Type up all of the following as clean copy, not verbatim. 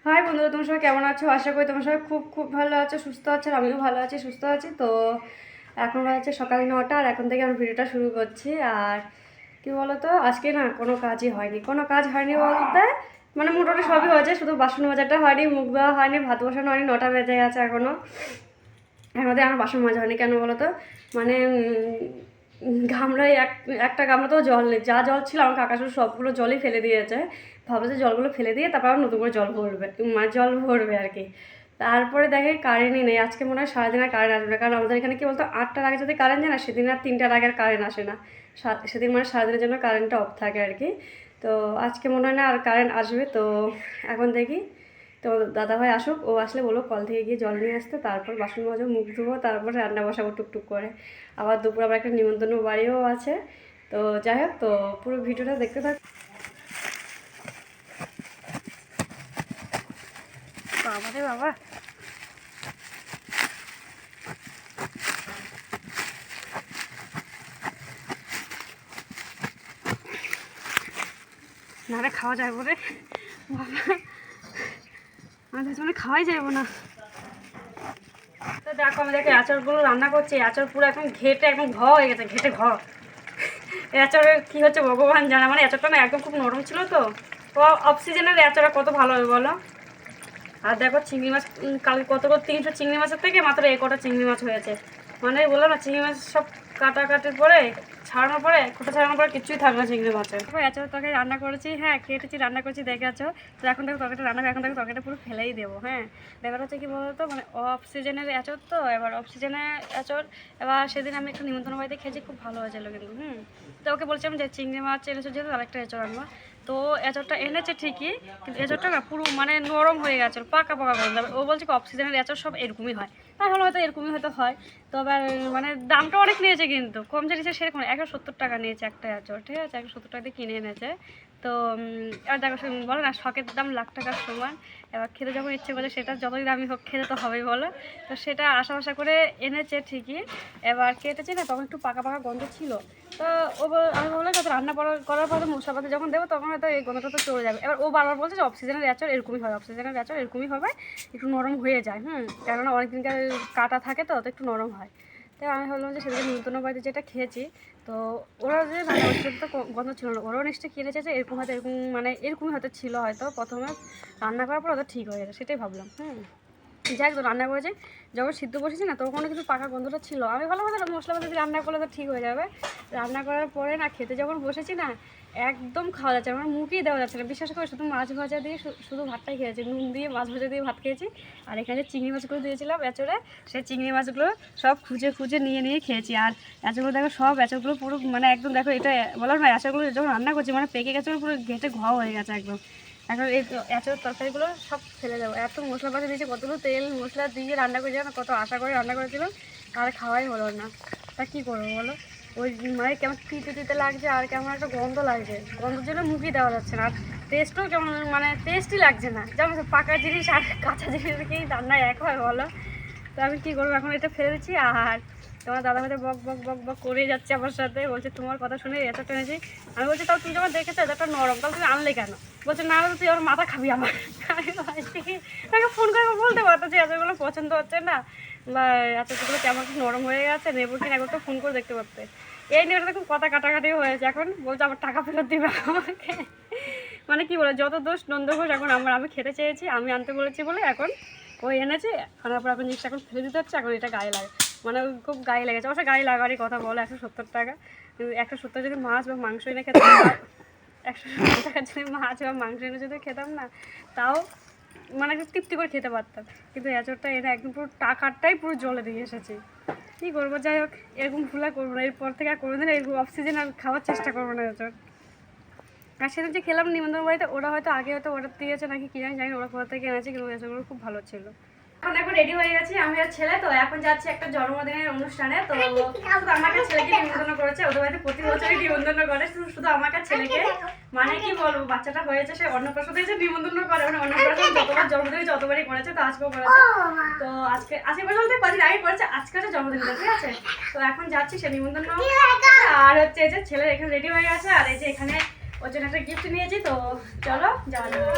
High বন্ধুরা, তোমরা সবাই কেমন আছো? আশা করি তোমরা সবাই খুব খুব ভালো আছো, সুস্থ আছো। আর আমিও ভালো আছি, সুস্থ আছি। তো এখন হচ্ছে সকাল 9টা, আর এখন থেকে আমি ভিডিওটা শুরু করছি। আর কি বলতো, আজকে না কোনো কাজই হয়নি, কোনো কাজ হয়নি বলতে মানে মোটামুটি সবই হয়েছে, শুধু বাসন মাজাটা হয়নি, মুখ দেওয়া হয়নি, ভাত বসানো হয়নি। 9টা বেজে গেছে এখনও আমার বাসন মাজা হয়নি। কেন বলো তো, মানে গামলায় একটা গামলাতেও জল নেই। যা জল ছিল আমার কাকা শুধু সবগুলো জলই ফেলে দিয়েছে। ভাবো যে জলগুলো ফেলে দিয়ে তারপর নতুন করে জল ভরবে, মানে জল ভরবে আর কি। তারপরে দেখে কারেন্টই নেই। আজকে মনে হয় সারাদিন আর কারেন্ট আসবে না, কারণ আমাদের এখানে কি বলতো 8টার আগে যদি কারেন্ট যায় না, সেদিন আর 3টার আগে আর কারেন্ট আসে না। সেদিন মানে সারাদিনের জন্য কারেন্টটা অফ থাকে আর কি। তো আজকে মনে হয় না আর কারেন্ট আসবে। তো এখন দেখি, তো দাদাভাই আসুক, ও আসলে বলো কল থেকে গিয়ে জল নিয়ে আসতে, তারপর বাসন মাজবো, মুখ ধুবো, তারপর রান্না বসাবো টুকটুক করে। আবার দুপুর আবার একটা নিমন্ত্রণ বাড়িও আছে। তো যাই হোক, তো পুরো ভিডিওটা দেখতে থাক। বাবা রে বাবা, না রে খাওয়া যাইব রে বাবা, আমাদের জন্য খাওয়াই যাইব না। তো দেখো আমাদেরকে আচারগুলো রান্না করছে, আচার পুরো এখন ঘেটে একদম ঘ হয়ে গেছে, ঘেটে ঘ। আচারের কী হচ্ছে ভগবান জানা, মানে আচারটা না একদম খুব নরম ছিল। তো অক্সিজেনের আচারটা কত ভালো হবে বলো। আর দেখো চিংড়ি মাছ, কাল কত 300 চিংড়ি মাছের থেকে মাত্র কটা চিংড়ি মাছ হয়েছে। মানে বললাম না, চিংড়ি মাছ সব কাটাকাটির পরে ছাড়ানোর পরে, খোটা ছাড়ানোর পরে কিছুই থাকবে না চিংড়ি মাছের। আচার তরকারি রান্না করেছি, হ্যাঁ কেটেছি, রান্না করেছি, দেখে আছো। তো এখন দেখো তরকারিটা রান্না করে, এখন দেখো তরকারিটা পুরো ফেলেই দেবো। হ্যাঁ, ব্যাপার হচ্ছে কি বলতো, মানে অফ সিজনের আচর, তো এবার অফ সিজনের আচর। এবার সেদিন আমি একটা নিমন্ত্রণ বাড়িতে খেয়েছি, খুব ভালো হয়েছিল কিন্তু। তো ওকে বলছিলাম যে চিংড়ি মাছ এনেছো যেহেতু, আরেকটা আচর আনবো। তো এঁচড়টা এনেছে ঠিকই, কিন্তু এঁচড়টা না পুরো মানে নরম হয়ে গেছে, পাকা পাকা করে দেবে। ও বলছে কি অক্সিজেনের এঁচড় সব এরকমই হয়। তাহলে হয়তো এরকমই হয়তো হয়। তো আবার মানে দামটা অনেক নিয়েছে, কিন্তু কম যে নিয়েছে সেরকম 170 টাকা নিয়েছে একটা এঁচড়, ঠিক আছে, 170 টাকা দিয়ে কিনে এনেছে। তো এবার দেখো, বলো না শখের দাম লাখ টাকার সমান। এবার খেতে যখন ইচ্ছে করে, সেটা যতই দামি হোক খেতে তো হবেই বলো। তো সেটা আশা করে এনেছে ঠিকই। এবার কেটেছি না, তখন একটু পাকা পাকা গন্ধ ছিল। তো আমি বললাম কত রান্না করার পরে মশলাপাতি যখন দেবো তখন হয়তো এই গন্ধটা তো চলে যাবে। এবার ও বারবার বলছে যে অক্সিজেনের আচার এরকমই হয়, অক্সিজেনের আচার এরকমই হবে, একটু নরম হয়ে যায়। কেননা অনেকদিনকার কাটা থাকে, তো একটু নরম হয়। তাই আমি ভাবলাম যে সেদিকে নতুন বাড়িতে যেটা খেয়েছি, তো ওরা যে রান্না করছিল তো গন্ধ ছিল না, ওরাও নিশ্চয়ই কিনেছে যে এরকম হয়তো, এরকম মানে এরকমই হয়তো ছিল, হয়তো প্রথমে রান্না করার পর হয়তো ঠিক হয়ে গেছে, সেটাই ভাবলাম। যাই হোক, রান্না করেছে, যখন সিদ্ধ বসেছি না তখন কিন্তু পাকা গন্ধটা ছিল। আমি ভালো কথা মশলাপাতি দিয়ে রান্না করলে তো ঠিক হয়ে যাবে। রান্না করার পরে না, খেতে যখন বসেছি না, একদম খাওয়া যাচ্ছে, আমার মুখেই দেওয়া যাচ্ছে না। বিশ্বাস করে শুধু মাছ ভাজা দিয়ে শুধু ভাতটাই খেয়েছি, নুন দিয়ে মাছ ভাজা দিয়ে ভাত খেয়েছি। আর এখানে চিংড়ি মাছগুলো দিয়েছিলাম এঁচড়ে, সেই চিংড়ি মাছগুলো সব খুঁজে খুঁজে নিয়ে খেয়েছি। আর এঁচড়গুলো দেখো, সব এঁচড়গুলো পুরো মানে একদম দেখো, এটা বলার না, এঁচড়গুলো যখন রান্না করছি মানে পেকে গেছে, পুরো ঘেটে ঘ হয়ে গেছে একদম। এখন এই এঁচড় তরকারিগুলো সব ফেলে দেবো। এত মশলাপাতি দিয়েছে, কতগুলো তেল মশলা দিয়ে রান্না করে যাবে, কত আশা করে রান্না করেছিলাম, আর খাওয়াই হলো না। তা কী করবো বলো, ওই মানে কেমন তিতে তিতে লাগছে, আর কেমন একটা গন্ধ লাগছে, গন্ধের জন্য মুখই দেওয়া যাচ্ছে না। আর টেস্টও কেমন, মানে টেস্টই লাগছে না। যেমন পাকা জিনিস আর কাঁচা জিনিসকেই রান্নায় এক হয় বলো। তো আমি কী করবো, এখন এটা ফেলে দিচ্ছি। আর তোমার দাদা ভাই বক বক বক বক করে যাচ্ছে আমার সাথে, বলছে তোমার কথা শুনে এত টেনেছি। আমি বলছি তাও তুমি যখন দেখেছো এতটা নরম, তাহলে তুমি আনলে কেন? বলছে না, তুই আমার মাথা খাবি আমার। আমি ভাবছি কি, তাকে ফোন করে বলতে পারতো যে এতগুলো পছন্দ হচ্ছে না, বা এতগুলো কেমন নরম হয়ে গেছে, নেবো কিনা, একবার তো ফোন করে দেখতে পারতে। এই নিয়ে ওটা খুব কথা কাটাকাটিও হয়েছে। এখন বলছে আমার টাকা ফেরত দিবে আমাকে। মানে কি বলে, যত দোষ নন্দ ঘোষ। এখন আমি খেতে চেয়েছি, আমি আনতে বলেছি বলে এখন ওই এনেছে, আনার পর এখন জিনিসটা এখন ফেলে দিতে হচ্ছে। এখন এটা গায়ে লাগে, মানে খুব গায়ে লেগেছে। অবশ্যই গায়ে লাগারই কথা বলো, 170 টাকা। 170 যদি মাছ বা মাংস এনে খেতাম, 170 টাকার যদি মাছ বা মাংস এনে যদি খেতাম না, তাও মানে একটু তৃপ্তি করে খেতে পারতাম। কিন্তু এঁচড়টা এনে একদম পুরো টাকাটাই পুরো জলে দিয়ে এসেছি। কী করবো, যাই হোক, এরকম ভুল আর করবো না, এরপর থেকে আর কোনোদিন এরকম অক্সিজেন আর খাওয়ার চেষ্টা করবো না এঁচড়। আর সেটা যে খেলাম নিমন্ত্রণ বাড়িতে, ওরা হয়তো আগে হয়তো অর্ডার দিয়েছে নাকি কি জানি, ওরা কোথা থেকে এনেছে, কিন্তু এঁচড়গুলো খুব ভালো ছিল। এখন দেখো রেডি হয়ে গেছি আমি আর ছেলে। তো এখন যাচ্ছি একটা জন্মদিনের অনুষ্ঠানে। তো শুধু আমাকে ছেলেকে নিমন্ত্রণ করেছে, ওদের বাড়িতে প্রতি বছরই নিমন্ত্রণ করে, শুধু আমাকে ছেলেকে। মানে কি বলবো, বাচ্চাটা হয়েছে, সে অন্নপ্রাশন দিয়েছে, নিমন্ত্রণ করে। মানে অন্নপ্রাশন যতবার জন্মদিন যতবারই করেছে, তো আজকেও করেছে। তো আজকে বলতে কদিন আগে করেছে, আজকে হচ্ছে জন্মদিনটা, ঠিক আছে। তো এখন যাচ্ছি সে নিমন্ত্রণ। আর হচ্ছে এই যে ছেলে এখানে রেডি হয়ে গেছে, আর এই যে এখানে ওর জন্য একটা গিফট নিয়েছি। তো চলো যাওয়া যাবে।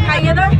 খাইয়ে দাও